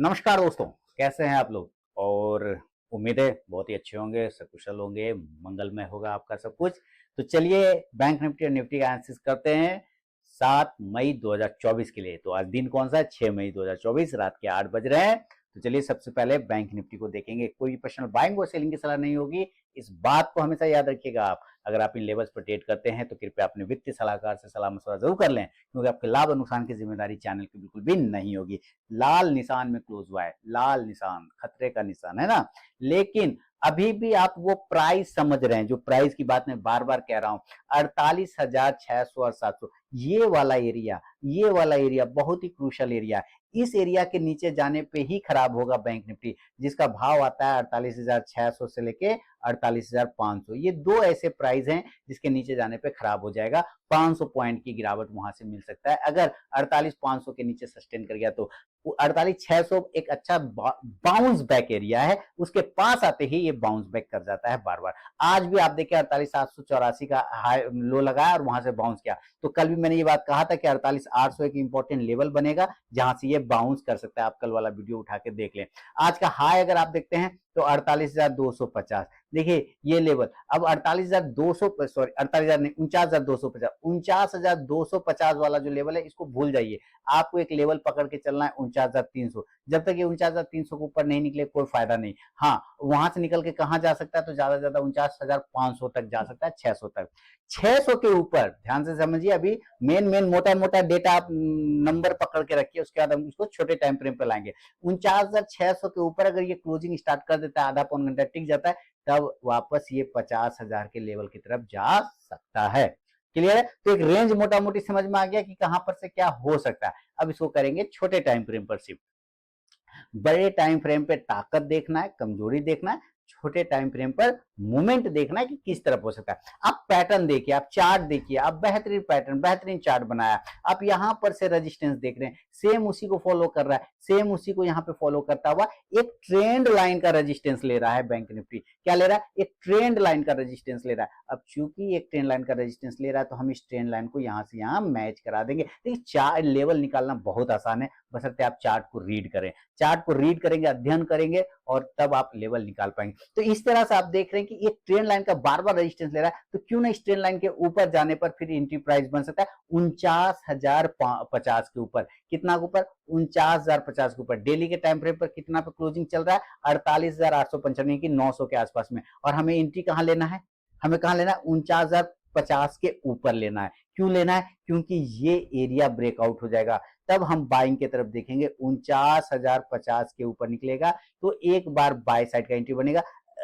नमस्कार दोस्तों, कैसे हैं आप लोग? और उम्मीद है बहुत ही अच्छे होंगे, सकुशल होंगे, मंगलमय होगा आपका सब कुछ। तो चलिए बैंक निफ्टी और निफ्टी का एनालिसिस करते हैं 7 मई 2024 के लिए। तो आज दिन कौन सा है? 6 मई 2024 रात के 8 बज रहे हैं। तो चलिए सबसे पहले बैंक निफ्टी को देखेंगे। कोई भी पर्सनल बाइंग और सेलिंग की सलाह नहीं होगी, इस बात को हमेशा याद रखिएगा आप। अगर आप इन लेवल्स पर ट्रेड करते हैं तो कृपया अपने वित्तीय सलाहकार से सलाह मशवरा जरूर कर लें, क्योंकि आपके लाभ और नुकसान की जिम्मेदारी चैनल की बिल्कुल भी नहीं होगी। लाल निशान में क्लोज हुआ है, लाल निशान खतरे का निशान है ना। लेकिन अभी भी आप वो प्राइस समझ रहे हैं, जो प्राइस की बात मैं बार बार कह रहा हूं, 48,600 और 700, ये वाला एरिया बहुत ही क्रूशल एरिया है। इस एरिया के नीचे जाने पे ही खराब होगा बैंक निफ्टी, जिसका भाव आता है 48,600 से लेके 48,500। ये दो ऐसे प्राइस हैं जिसके नीचे जाने पे खराब हो जाएगा। 500 पॉइंट की गिरावट वहां से मिल सकता है अगर 48,500 के नीचे सस्टेन कर गया। तो 48,600 एक अच्छा बाउंस बैक एरिया है, उसके पास आते ही ये बाउंस बैक कर जाता है बार बार। आज भी आप देखिए 48,784 का हाई लो लगाया और वहां से बाउंस किया। तो कल भी मैंने ये बात कहा था कि 48,800 एक इंपॉर्टेंट लेवल बनेगा जहां से ये बाउंस कर सकता है। आप कल वाला वीडियो उठा के देख लें। आज का हाई अगर आप देखते हैं तो 48,250, देखिए ये लेवल। अब 48,200, सॉरी 48,000 नहीं, 49,250, 49,250 वाला जो लेवल है इसको भूल जाइए। आपको एक लेवल पकड़ के चलना है 49,300। जब तक ये 49,300 के ऊपर नहीं निकले कोई फायदा नहीं। हाँ, वहां से निकल के कहां जा सकता है? तो ज्यादा से ज्यादा 49,500 तक जा सकता है, 600 तक। 600 के ऊपर ध्यान से समझिए, अभी मेन मोटा मोटा डेटा आप नंबर पकड़ के रखिए, उसके बाद हम उसको छोटे टाइम फ्रेम पे लाएंगे। 49,600 के ऊपर अगर ये क्लोजिंग स्टार्ट कर देता है, आधा पौन घंटा टिक जाता है, तब वापस ये 50,000 के लेवल की तरफ जा सकता है। क्लियर है? तो एक रेंज मोटा मोटी समझ में आ गया कि कहां पर से क्या हो सकता है। अब इसको करेंगे छोटे टाइम फ्रेम पर शिफ्ट। बड़े टाइम फ्रेम पे ताकत देखना है, कमजोरी देखना है, छोटे टाइम फ्रेम पर मूवमेंट देखना है कि किस तरफ हो सकता है। आप पैटर्न देखिए, आप चार्ट देखिए, आप बेहतरीन पैटर्न, बेहतरीन चार्ट बनाया। आप यहां पर से रेजिस्टेंस देख रहे हैं, सेम उसी को फॉलो कर रहा है, सेम उसी को यहां पे फॉलो करता हुआ एक ट्रेंड लाइन का रेजिस्टेंस ले रहा है बैंक निफ्टी। क्या ले रहा है? एक ट्रेंड लाइन का रेजिस्टेंस ले रहा है। अब चूंकि एक ट्रेंड लाइन का रेजिस्टेंस ले रहा है तो हम इस ट्रेंड लाइन को यहां से यहां मैच करा देंगे। देखिए चार्ट लेवल निकालना बहुत आसान है, बशर्ते आप चार्ट को रीड करें। चार्ट को रीड करेंगे, अध्ययन करेंगे, और तब आप लेवल निकाल पाएंगे। तो इस तरह से आप देख रहे हैं कि एक ट्रेंड लाइन का बार बार रेजिस्टेंस ले रहा है, तो क्यों ना इस ट्रेंड लाइन के ऊपर जाने पर फिर एंट्री प्राइस बन सकता है 49,050 के ऊपर। कितना के ऊपर? 49,050 के ऊपर। डेली के टाइम फ्रेम पर कितना पे क्लोजिंग चल रहा है? 48,895 की 900 के आसपास में। और हमें एंट्री कहां लेना है? हमें कहां लेना है? 49,050 के ऊपर लेना है। क्यों लेना है? क्योंकि ये एरिया ब्रेकआउट हो जाएगा, तब हम बाइंग की तरफ देखेंगे। 49,050 के ऊपर निकलेगा तो एक बार बाय साइड का एंट्री बनेगा।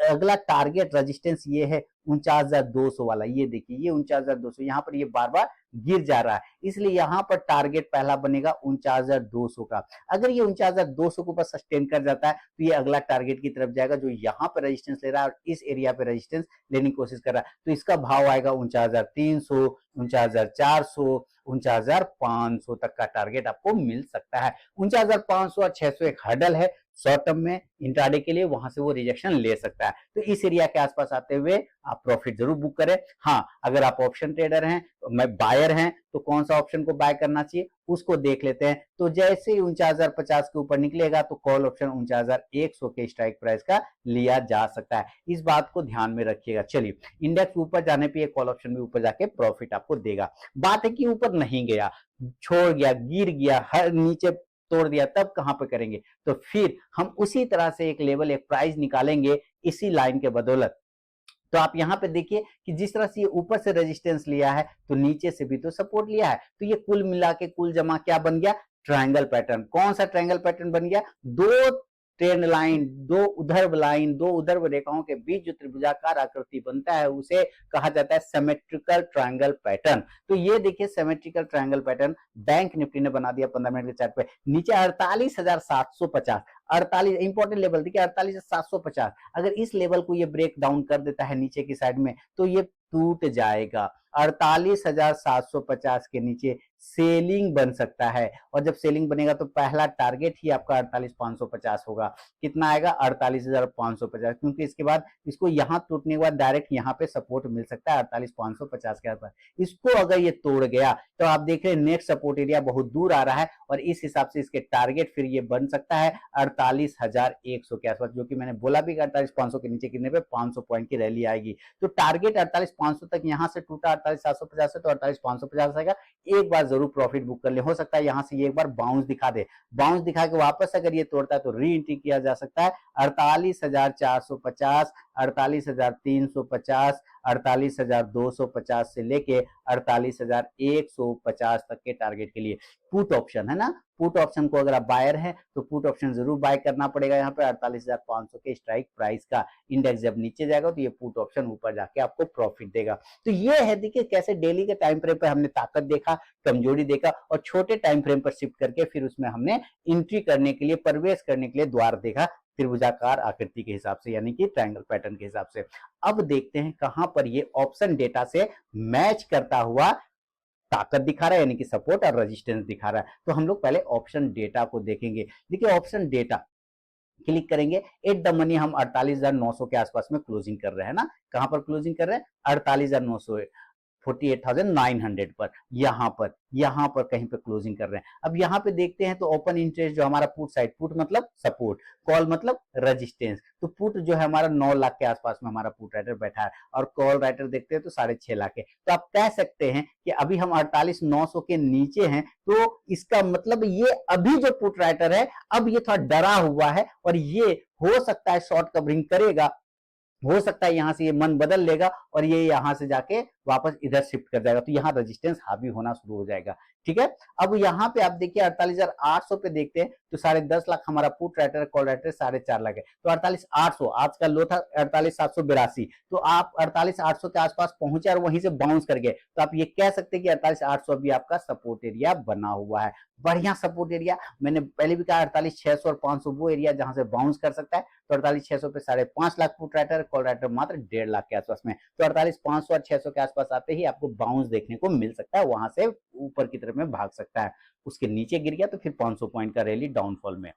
अगला टारगेट रेजिस्टेंस ये है 49,200 वाला। ये देखिए, ये 49,200, यहाँ पर ये बार बार गिर जा रहा है, इसलिए यहाँ पर टारगेट पहला बनेगा 49,200 का। अगर ये 49,200 के ऊपर सस्टेन कर जाता है तो ये अगला टारगेट की तरफ जाएगा, जो यहाँ पर रेजिस्टेंस ले रहा है और इस एरिया पे रेजिस्टेंस लेने की कोशिश कर रहा है। तो इसका भाव आएगा 49,300, 49,400, 49,500 तक का टारगेट आपको मिल सकता है। 49,500 और 600 एक हर्डल है शॉर्ट टर्म में, इंट्राडे के लिए, वहां से वो रिजेक्शन ले सकता है। तो इस एरिया के आसपास आते हुए आप प्रॉफिट जरूर बुक करें। हाँ, अगर आप ऑप्शन ट्रेडर हैं, मैं बायर हैं, तो कौन सा ऑप्शन को बाय करना चाहिए उसको देख लेते हैं। तो जैसे ही 49,050 के ऊपर निकलेगा तो कॉल ऑप्शन 49,100 के स्ट्राइक प्राइस का लिया जा सकता है। इस बात को ध्यान में रखिएगा। चलिए, इंडेक्स ऊपर जाने पे कॉल ऑप्शन भी ऊपर जाके प्रॉफिट आपको देगा। बात है कि ऊपर नहीं गया, छोड़ गया, गिर गया, हर नीचे तोड़ दिया, तब कहां पे करेंगे? तो फिर हम उसी तरह से एक लेवल, एक प्राइस निकालेंगे इसी लाइन के बदौलत। तो आप यहां पे देखिए कि जिस तरह से ये ऊपर से रेजिस्टेंस लिया है तो नीचे से भी तो सपोर्ट लिया है। तो ये कुल मिला के कुल जमा क्या बन गया? Triangle pattern. कौन सा ट्रायंगल पैटर्न बन गया? दो ट्रेंड लाइन, दो उधर्व रेखाओं के बीच जो त्रिभुजाकार आकृति बनता है उसे कहा जाता है सिमेट्रिकल ट्रायंगल पैटर्न। तो ये देखिए symmetrical triangle pattern bank Nifty ने बना दिया 15 मिनट के चार्ट पे। नीचे 48,750, 48 इंपॉर्टेंट लेवल देखिए 48,750, अगर इस लेवल को ये ब्रेक डाउन कर देता है नीचे की साइड में तो ये टूट जाएगा। 48,750 के नीचे सेलिंग बन सकता है, और जब सेलिंग बनेगा तो पहला टारगेट ही आपका 48,550 होगा। कितना आएगा? 48,550, क्योंकि इसके बाद इसको यहां टूटने के बाद डायरेक्ट यहां पे सपोर्ट मिल सकता है 48,550 के आसपास। इसको अगर ये तोड़ गया तो आप देख रहे हैं नेक्स्ट सपोर्ट एरिया बहुत दूर आ रहा है, और इस हिसाब से इसके टारगेट फिर ये बन सकता है 48,100 के आसपास, जो कि मैंने बोला भी 48,500 के नीचे गिरने पे 500 पॉइंट की रैली आएगी। तो टारगेट 48,500 तक यहां से टूटा 48,750 से, तो 48,550 आएगा। एक बार जरूर प्रॉफिट बुक कर ले, हो सकता है यहां से ये एक बार बाउंस दिखा दे, बाउंस दिखा के वापस अगर ये तोड़ता है तो री एंट्री किया जा सकता है 48,450, 48,350, 48,250 से लेके 48,150 तक के टारगेट के लिए। पुट ऑप्शन है ना, पुट ऑप्शन को अगर आप बायर हैं तो पुट ऑप्शन जरूर बाय करना पड़ेगा यहाँ पे 48,500 के स्ट्राइक प्राइस का। इंडेक्स जब नीचे जाएगा तो ये पुट ऑप्शन ऊपर जाके आपको प्रॉफिट देगा। तो ये है देखिए कैसे डेली के टाइम फ्रेम पे हमने ताकत देखा, कमजोरी देखा, और छोटे टाइम फ्रेम पर शिफ्ट करके फिर उसमें हमने एंट्री करने के लिए, प्रवेश करने के लिए द्वार देखा त्रिभुजाकार आकृति के हिसाब से, यानी कि ट्रायंगल पैटर्न के हिसाब से। अब देखते हैं कहां पर ये ऑप्शन डेटा से मैच करता हुआ ताकत दिखा रहा है, यानी कि सपोर्ट और रेजिस्टेंस दिखा रहा है। तो हम लोग पहले ऑप्शन डेटा को देखेंगे। देखिए ऑप्शन डेटा क्लिक करेंगे, एट द मनी हम 48,900 के आसपास में क्लोजिंग कर रहे हैं ना। कहां पर क्लोजिंग कर रहे हैं? 48,900, 48,900 पर, यहां पर कहीं पे क्लोजिंग कर रहे हैं। अब यहां पे देखते हैं तो ओपन इंटरेस्ट जो हमारा पुट साइड, पुट मतलब सपोर्ट, कॉल मतलब रेजिस्टेंस, तो पुट जो है हमारा 9 लाख के आसपास में हमारा पुट राइटर बैठा है, और कॉल राइटर देखते हैं तो 6.5 लाख है। तो आप कह सकते हैं कि अभी हम 48,900 के नीचे हैं, तो इसका मतलब ये अभी जो पुट राइटर है अब ये थोड़ा डरा हुआ है, और ये हो सकता है शॉर्ट कवरिंग करेगा, हो सकता है यहां से ये मन बदल लेगा और ये यहां से जाके वापस इधर शिफ्ट कर जाएगा, तो यहाँ रेजिस्टेंस हावी होना शुरू हो जाएगा। ठीक है, अब यहाँ पे आप देखिए 48,800 पे देखते हैं तो 10.5 लाख हमारा put writer, call writer 4.5 lakh है, तो 48,800, आज का लो था 48,782, तो आप 48,800 के आसपास पहुंचे और वहीं से बाउंस कर गए, तो आप ये कह सकते हैं कि 48,800 अभी आपका सपोर्ट एरिया बना हुआ है, बढ़िया सपोर्ट एरिया। मैंने पहले भी कहा 48,600 और 500 वो एरिया जहां से बाउंस कर सकता है, तो 48,600 पे 5.5 lakh put writer, call writer मात्र 1.5 लाख के आसपास में, तो 48,500 और 600 के आसपास आते ही आपको बाउंस देखने को मिल सकता है, वहां से ऊपर की तरफ में भाग सकता है। उसके नीचे गिर गया तो फिर 500 पॉइंट का रैली डाउनफॉल में।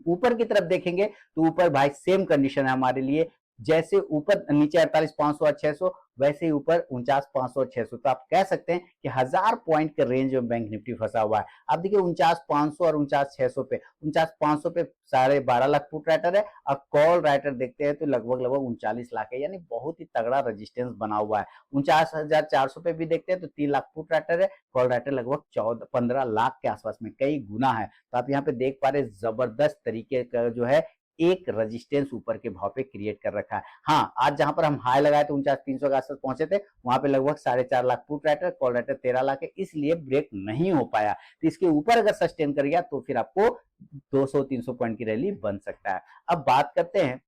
ऊपर की तरफ देखेंगे तो ऊपर भाई सेम कंडीशन है हमारे लिए, जैसे ऊपर नीचे 48,500 और 600, वैसे ही ऊपर 49,500 और 600, तो आप कह सकते हैं कि 1000 पॉइंट के रेंज में बैंक निफ्टी फंसा हुआ है। आप देखिए 49,500 और 49,600 पे, 49,500 पे 12.5 लाख पुट राइटर है, और कॉल राइटर देखते हैं तो लगभग 39 लाख है, यानी बहुत ही तगड़ा रेजिस्टेंस बना हुआ है। 49,400 पे भी देखते हैं तो 3 लाख पुट राइटर है, कॉल राइटर लगभग 15 लाख के आसपास में, कई गुना है। तो आप यहाँ पे देख पा रहे जबरदस्त तरीके का जो है एक रेजिस्टेंस ऊपर के भाव पे क्रिएट कर रखा है। हाँ, आज जहां पर हम हाई लगाए थे 49,300 के आसपास पहुंचे थे, वहां पे लगभग 4.5 lakh put writer, call writer 13 lakh है, इसलिए ब्रेक नहीं हो पाया। तो इसके ऊपर अगर सस्टेन कर गया तो फिर आपको 200-300 पॉइंट की रैली बन सकता है। अब बात करते हैं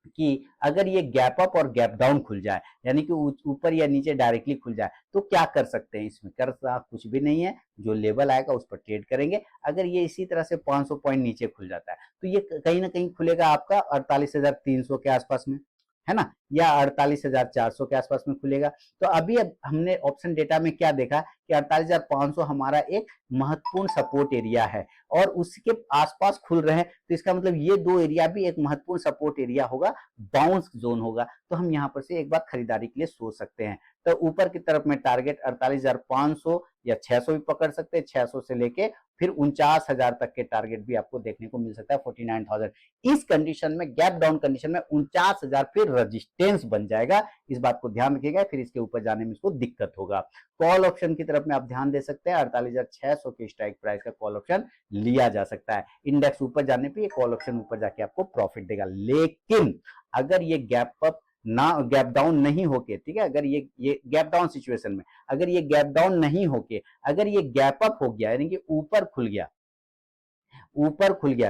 कि अगर ये गैप अप और गैप डाउन खुल जाए, यानी कि ऊपर या नीचे डायरेक्टली खुल जाए, तो क्या कर सकते हैं? इसमें कर कुछ भी नहीं है, जो लेवल आएगा उस पर ट्रेड करेंगे। अगर ये इसी तरह से 500 पॉइंट नीचे खुल जाता है तो ये कहीं ना कहीं खुलेगा आपका 48,300 के आसपास में, है ना, या 48,400 के आसपास में खुलेगा। तो अभी अब हमने ऑप्शन डेटा में क्या देखा कि 48,500 हमारा एक महत्वपूर्ण सपोर्ट एरिया है, और उसके आसपास खुल रहे हैं, तो इसका मतलब ये दो एरिया भी एक महत्वपूर्ण सपोर्ट एरिया होगा, बाउंस जोन होगा। तो हम यहाँ पर से एक बार खरीदारी के लिए सोच सकते हैं। तो ऊपर की तरफ में टारगेट 48,500 या 600 भी पकड़ सकते हैं, 600 से लेके फिर 49,000 तक के टारगेट भी आपको देखने को मिल सकता है, 49,000। इस कंडीशन में, गैप डाउन कंडीशन में 49,000 फिर रेजिस्टेंस बन जाएगा, इस बात को ध्यान रखिएगा, फिर इसके ऊपर जाने में इसको दिक्कत होगा। कॉल ऑप्शन की तरफ में आप ध्यान दे सकते हैं, 48,600 के स्ट्राइक प्राइस का कॉल ऑप्शन लिया जा सकता है। इंडेक्स ऊपर जाने पे ये कॉल ऑप्शन ऊपर जाके आपको प्रॉफिट देगा, लेकिन अगर ये गैप अप ना, गैप डाउन नहीं होके, ठीक है, अगर ये गैप डाउन सिचुएशन में अगर ये गैप डाउन नहीं होके अगर ये गैप अप हो गया, यानी कि ऊपर खुल गया,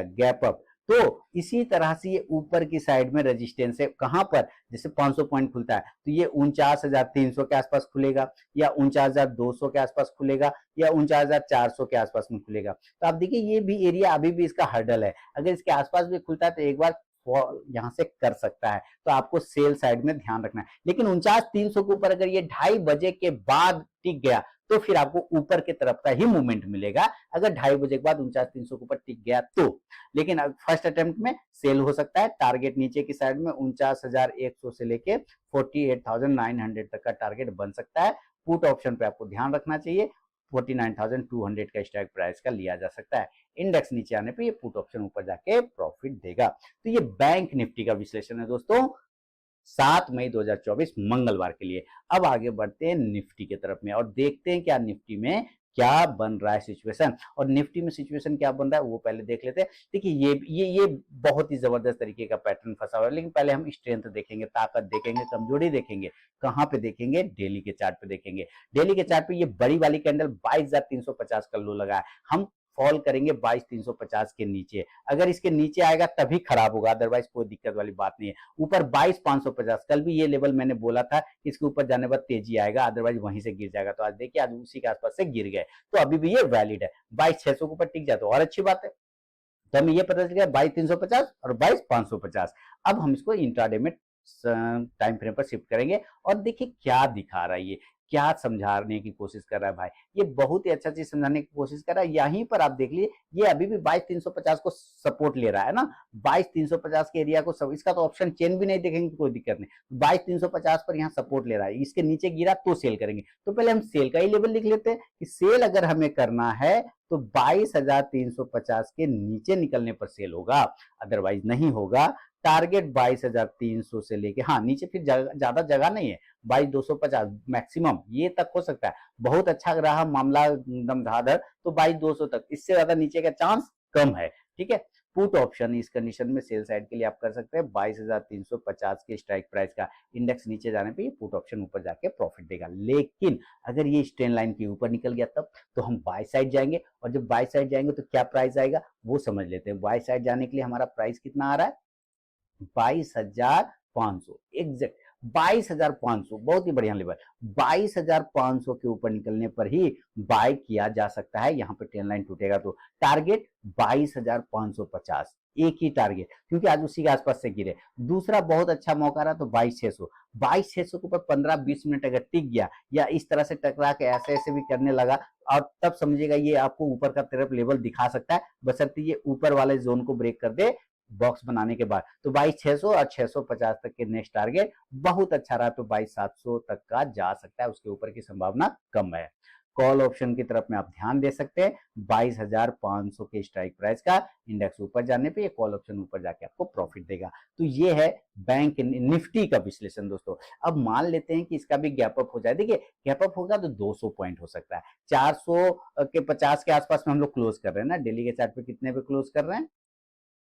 गैप अप, तो इसी तरह से ये ऊपर की साइड में रेजिस्टेंस है, कहां पर, जैसे 500 पॉइंट खुलता है तो ये 49,300 के आसपास खुलेगा, या 49,200 के आसपास खुलेगा, या 49,400 के आसपास में खुलेगा। तो आप देखिए ये भी एरिया अभी भी इसका हर्डल है, अगर इसके आसपास भी खुलता है तो एक बार यहां से कर सकता है, तो आपको सेल साइड में ध्यान रखना है। लेकिन 49,300 के ऊपर अगर ये 2:30 बजे के बाद टिक गया तो फिर आपको ऊपर की तरफ का ही मूवमेंट मिलेगा, अगर 2:30 बजे के बाद 49,300 के ऊपर टिक गया तो। लेकिन फर्स्ट अटेम्प्ट में सेल हो सकता है। टारगेट नीचे की साइड में 49,100 से लेके 48,900 तक का टारगेट बन सकता है। पुट ऑप्शन पे आपको ध्यान रखना चाहिए, 49,200 का स्ट्राइक प्राइस का लिया जा सकता है। इंडेक्स नीचे आने पे ये पुट ऑप्शन ऊपर जाके प्रॉफिट देगा। तो ये बैंक निफ्टी का विश्लेषण है दोस्तों 7 मई 2024 मंगलवार के लिए। अब आगे बढ़ते हैं निफ्टी की तरफ में और देखते हैं क्या निफ्टी में क्या बन रहा है सिचुएशन, और निफ्टी में सिचुएशन क्या बन रहा है वो पहले देख लेते हैं। देखिए ये बहुत ही जबरदस्त तरीके का पैटर्न फंसा हुआ है, लेकिन पहले हम स्ट्रेंथ देखेंगे, ताकत देखेंगे, कमजोरी देखेंगे। कहां पे देखेंगे, डेली के चार्ट पे देखेंगे। डेली के चार्ट पे ये बड़ी वाली कैंडल 22,350 का लो लगा है, हम फॉल करेंगे 22,350 के नीचे, अगर इसके नीचे आएगा तभी खराब होगा, अदरवाइज कोई दिक्कत वाली बात नहीं है। ऊपर 22,550, कल भी ये लेवल मैंने बोला था इसके ऊपर जाने पर तेजी आएगा, अदरवाइज वहीं से गिर जाएगा। तो आज देखिए आज उसी के आसपास से गिर गए, तो अभी भी ये वैलिड है। 22,600 के ऊपर टिक जाए तो और अच्छी बात है। तो हमें ये पता चल गया 22,350 और 22,550। अब हम इसको इंट्राडे में टाइम फ्रेम पर शिफ्ट करेंगे और देखिए क्या दिखा रहा है, ये क्या समझाने की कोशिश कर रहा है भाई, ये बहुत ही अच्छा चीज समझाने की कोशिश कर रहा है। यहीं पर आप देख लीजिए ये अभी भी 22,350 को सपोर्ट ले रहा है ना, 22,350 के एरिया को सब, इसका तो ऑप्शन चेन भी नहीं देखेंगे तो कोई दिक्कत नहीं। 22,350 पर यहाँ सपोर्ट ले रहा है, इसके नीचे गिरा तो सेल करेंगे। तो पहले हम सेल का ही लेवल लिख लेते हैं कि सेल अगर हमें करना है तो 22,350 के नीचे निकलने पर सेल होगा, अदरवाइज नहीं होगा। टारगेट 22,300 से लेके, हाँ नीचे फिर ज्यादा जगह नहीं है, 22,250 मैक्सिमम ये तक हो सकता है। बहुत अच्छा रहा मामला एकदम धाधर तो 22,200 तक, इससे ज्यादा नीचे का चांस कम है। ठीक है, पुट ऑप्शन इस कंडीशन में सेल साइड के लिए आप कर सकते हैं 22,350 के स्ट्राइक प्राइस का। इंडेक्स नीचे जाने पे ये पुट ऑप्शन ऊपर जाके प्रॉफिट देगा। लेकिन अगर ये स्ट्रेन लाइन के ऊपर निकल गया तब तो हम बाय साइड जाएंगे, और जब बाय साइड जाएंगे तो क्या प्राइस आएगा वो समझ लेते हैं। बाय साइड जाने के लिए हमारा प्राइस कितना आ रहा है, 22,500 एग्जैक्ट, 22,500 बहुत ही बढ़िया लेवल। 22,500 के ऊपर निकलने पर ही बाय किया जा सकता है, यहाँ पे ट्रेंड लाइन टूटेगा तो। टारगेट 22,550 एक ही टारगेट, क्योंकि आज उसी के आसपास से गिरे। दूसरा बहुत अच्छा मौका रहा तो 22,600, 22,600 के ऊपर 15-20 मिनट अगर टिक गया या इस तरह से टकरा के ऐसे ऐसे भी करने लगा, और तब समझिएगा ये आपको ऊपर का तरफ लेवल दिखा सकता है, बशर्ते ये ऊपर वाले जोन को ब्रेक कर दे बॉक्स बनाने के बाद। तो 22,600 और 650 तक के नेक्स्ट टारगेट बहुत अच्छा रहा तो 22,700 तक का जा सकता है, उसके ऊपर की संभावना कम है। कॉल ऑप्शन की तरफ में आप ध्यान दे सकते हैं, 22,500 के स्ट्राइक प्राइस का, इंडेक्स ऊपर जाने पे ये कॉल ऑप्शन ऊपर जाके आपको प्रॉफिट देगा। तो ये है बैंक निफ्टी का विश्लेषण दोस्तों। अब मान लेते हैं कि इसका भी गैप अप हो जाए, देखिए गैप अप होगा तो 200 पॉइंट हो सकता है, 400 के 50 के आसपास में हम लोग क्लोज कर रहे हैं ना। डेली के चार्ट पे कितने पे क्लोज कर रहे हैं,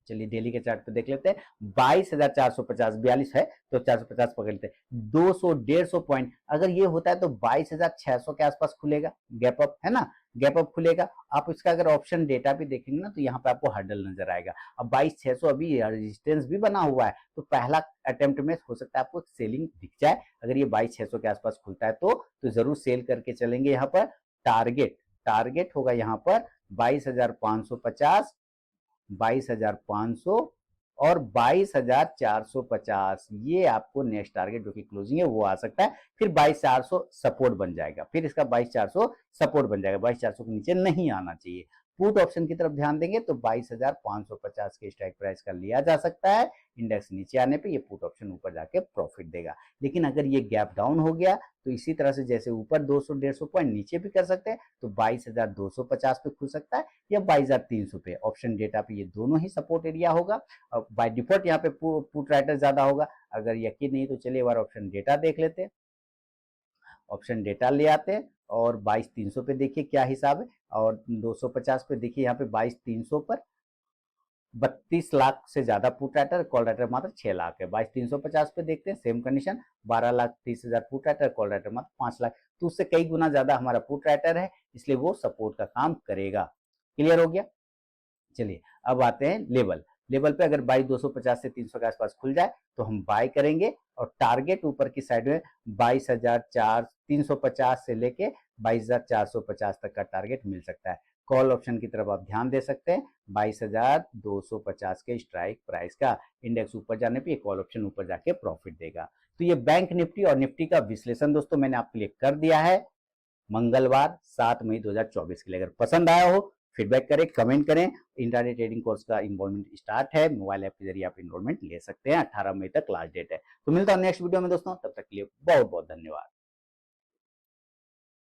चलिए डेली के चार्ट पे देख लेते हैं। 22,450, 42 है तो 450 पकड़ लेते हैं। 200 150 पॉइंट अगर ये होता है तो 22,600 के आसपास खुलेगा, गैप अप है ना, गैप अप खुलेगा। आप इसका अगर ऑप्शन डेटा भी देखेंगे ना तो यहाँ पे आपको हर्डल नजर आएगा। अब 22,600 अभी रेजिस्टेंस भी बना हुआ है, तो पहला अटेम्प्ट में हो सकता है आपको सेलिंग दिख जाए। अगर ये 22,600 के आसपास खुलता है तो जरूर सेल करके चलेंगे। यहाँ पर टारगेट होगा यहाँ पर 22,550, 22,500 और 22,450, ये आपको नेक्स्ट टारगेट जो कि क्लोजिंग है वो आ सकता है। फिर 22,400 सपोर्ट बन जाएगा, फिर इसका 22,400 सपोर्ट बन जाएगा, 22,400 के नीचे नहीं आना चाहिए। पुट ऑप्शन की तरफ ध्यान देंगे तो 22,550 के स्ट्राइक प्राइस का लिया जा सकता है। इंडेक्स नीचे आने पे ये पुट ऑप्शन ऊपर जाके प्रॉफिट देगा। लेकिन अगर ये गैप डाउन हो गया तो इसी तरह से जैसे ऊपर 200-150 पॉइंट नीचे भी कर सकते हैं, तो 22,250 पे खुल सकता है या 22,300 पे। ऑप्शन डेटा पे ये दोनों ही सपोर्ट एरिया होगा। बाय डिफॉल्ट यहाँ पे पुट राइटर ज्यादा होगा, अगर यकीन नहीं तो चलिए एक बार ऑप्शन डेटा देख लेते हैं। ऑप्शन डेटा ले आते हैं और 22,300 पे देखिए क्या हिसाब है, और 250 पे देखिए यहाँ पे 22,300 पर 32 लाख से ज्यादा पुट राइटर, कॉल राइटर मात्र 6 लाख है। 22,350 पे देखते हैं same condition, 12,30,000 put writer, call writer मात्र 5 लाख, तो उससे कई गुना ज्यादा हमारा पुट राइटर है, इसलिए वो सपोर्ट का काम करेगा। क्लियर हो गया। चलिए अब आते हैं लेवल। लेवल पे अगर बाई 250 से 300 के आसपास खुल जाए तो हम बाय करेंगे, और टारगेट ऊपर की साइड में 22,350 से लेके 22,450 तक का टारगेट मिल सकता है। कॉल ऑप्शन की तरफ आप ध्यान दे सकते हैं, 22,250 के स्ट्राइक प्राइस का। इंडेक्स ऊपर जाने पे ये कॉल ऑप्शन ऊपर जाके प्रॉफिट देगा। तो ये बैंक निफ्टी और निफ्टी का विश्लेषण दोस्तों मैंने आपके लिए कर दिया है मंगलवार 7 मई 2024 के लिए। अगर पसंद आया हो फीडबैक करें, कमेंट करें। इंट्राडे ट्रेडिंग कोर्स का इन्वॉल्वमेंट स्टार्ट है, मोबाइल ऐप के जरिए आप इन्वॉल्वमेंट ले सकते हैं। 18 मई तक लास्ट डेट है। तो मिलता है नेक्स्ट वीडियो में दोस्तों, तब तक के लिए बहुत बहुत धन्यवाद।